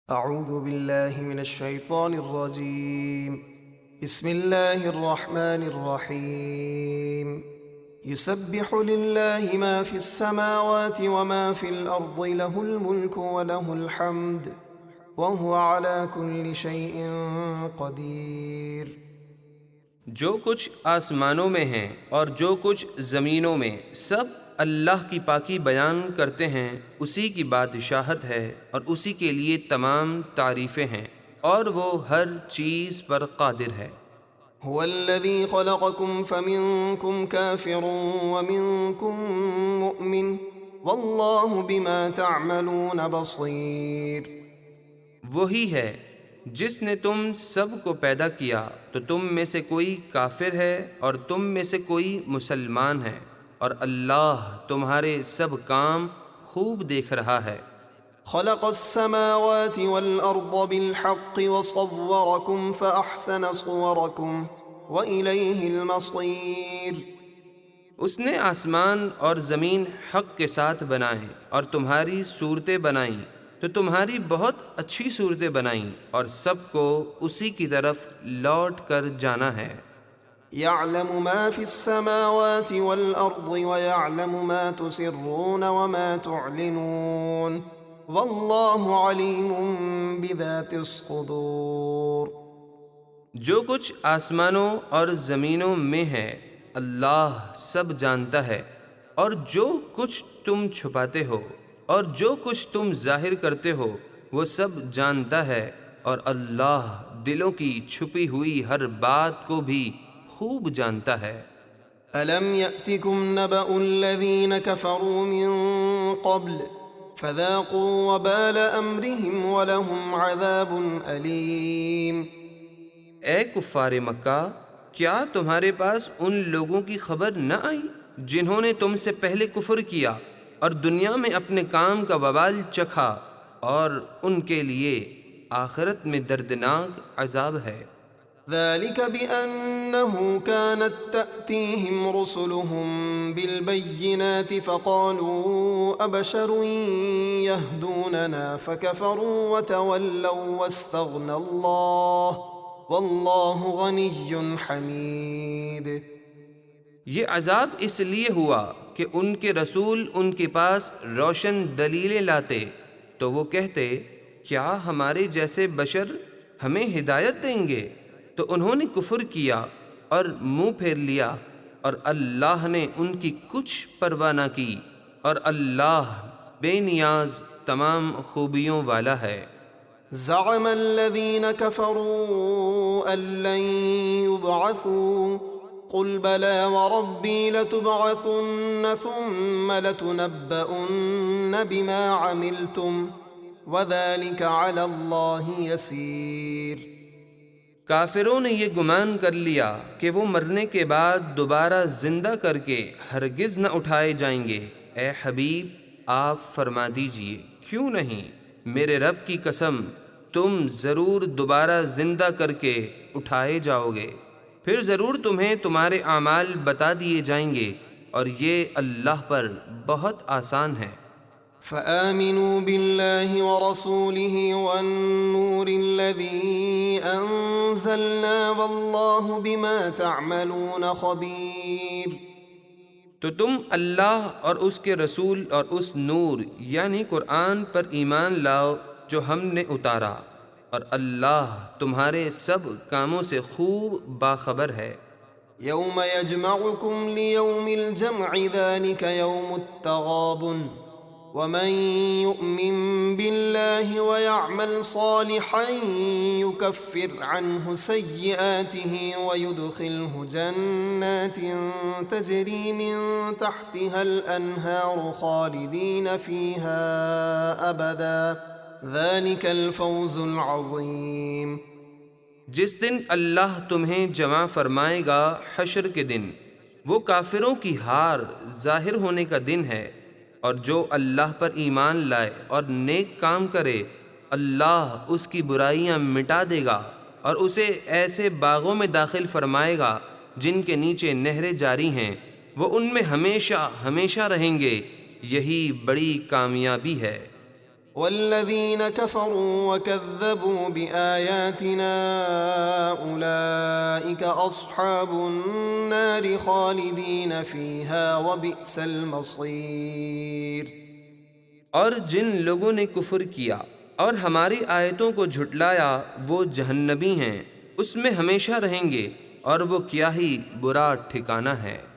اعوذ باللہ من الشیطان الرجیم بسم اللہ الرحمن الرحیم یسبح للہ ما فی السماوات وما فی الارض له الملک وله الحمد وهو على كل شیء قدیر۔ جو کچھ آسمانوں میں ہیں اور جو کچھ زمینوں میں سب اللہ کی پاکی بیان کرتے ہیں، اسی کی بادشاہت ہے اور اسی کے لیے تمام تعریفیں ہیں، اور وہ ہر چیز پر قادر ہے۔ هو الذي خلقكم فمنكم كافر ومنكم مؤمن والله بما تعملون بصير۔ وہی ہے جس نے تم سب کو پیدا کیا، تو تم میں سے کوئی کافر ہے اور تم میں سے کوئی مسلمان ہے، اور اللہ تمہارے سب کام خوب دیکھ رہا ہے۔ خلق السماوات والأرض بالحق وصوركم فأحسن صوركم وإليه المصير۔ اس نے آسمان اور زمین حق کے ساتھ بنائے اور تمہاری صورتیں بنائیں، تو تمہاری بہت اچھی صورتیں بنائیں، اور سب کو اسی کی طرف لوٹ کر جانا ہے۔ يعلم ما في السماوات والأرض ويعلم ما تسرون وما تعلنون والله عليم بذات الصدور۔ جو کچھ آسمانوں اور زمینوں میں ہے اللہ سب جانتا ہے، اور جو کچھ تم چھپاتے ہو اور جو کچھ تم ظاہر کرتے ہو وہ سب جانتا ہے، اور اللہ دلوں کی چھپی ہوئی ہر بات کو بھی خوب جانتا ہے۔ ألم يأتكم نبأ الذين كفروا من قبل فذاقوا وبال أمرهم ولهم عذاب أليم۔ اے کفار مکہ، کیا تمہارے پاس ان لوگوں کی خبر نہ آئی جنہوں نے تم سے پہلے کفر کیا اور دنیا میں اپنے کام کا وبال چکھا، اور ان کے لیے آخرت میں دردناک عذاب ہے۔ ذلك بأنه كانت تأتيهم رسلهم بالبينات فقالوا أبشر يهدوننا فكفروا وتولوا واستغنى الله والله غني حميد۔ یہ عذاب اس لیے ہوا کہ ان کے رسول ان کے پاس روشن دلیلیں لاتے تو وہ کہتے، کیا ہمارے جیسے بشر ہمیں ہدایت دیں گے؟ تو انہوں نے کفر کیا اور منہ پھیر لیا، اور اللہ نے ان کی کچھ پرواہ نہ کی، اور اللہ بے نیاز تمام خوبیوں والا ہے۔ زعم الذين كفروا أن لن يبعثوا قل بلى وربي لتبعثن ثم لتنبؤن بما عملتم وذلك على الله يسير۔ کافروں نے یہ گمان کر لیا کہ وہ مرنے کے بعد دوبارہ زندہ کر کے ہرگز نہ اٹھائے جائیں گے۔ اے حبیب، آپ فرما دیجئے، کیوں نہیں؟ میرے رب کی قسم، تم ضرور دوبارہ زندہ کر کے اٹھائے جاؤ گے، پھر ضرور تمہیں تمہارے اعمال بتا دیے جائیں گے، اور یہ اللہ پر بہت آسان ہے۔ فآمنوا بالله ورسوله والنور الذي أنزلنا والله بما تعملون خبير۔ تو تم اللہ اور اس کے رسول اور اس نور یعنی قرآن پر ایمان لاؤ جو ہم نے اتارا، اور اللہ تمہارے سب کاموں سے خوب باخبر ہے۔ يوم يجمعكم ليوم الجمع ذلك يوم التغابن ومن يؤمن بالله ويعمل صالحا يكفر عنه سيئاته ويدخله جنات تجري من تحتها الأنهار خالدين فيها أبدا ذلك الفوز العظيم۔ جس دن اللہ تمہیں جمع فرمائے گا حشر کے دن، وہ کافروں کی ہار ظاہر ہونے کا دن ہے، اور جو اللہ پر ایمان لائے اور نیک کام کرے اللہ اس کی برائیاں مٹا دے گا اور اسے ایسے باغوں میں داخل فرمائے گا جن کے نیچے نہریں جاری ہیں، وہ ان میں ہمیشہ ہمیشہ رہیں گے، یہی بڑی کامیابی ہے۔ والذين كفروا وكذبوا بآياتنا أولئك أصحاب النار خالدين فيها وبئس المصير۔ اور جن لوگوں نے کفر کیا اور ہماری آیتوں کو جھٹلایا وہ جہنمی ہیں، اس میں ہمیشہ رہیں گے، اور وہ کیا ہی برا ٹھکانہ ہے۔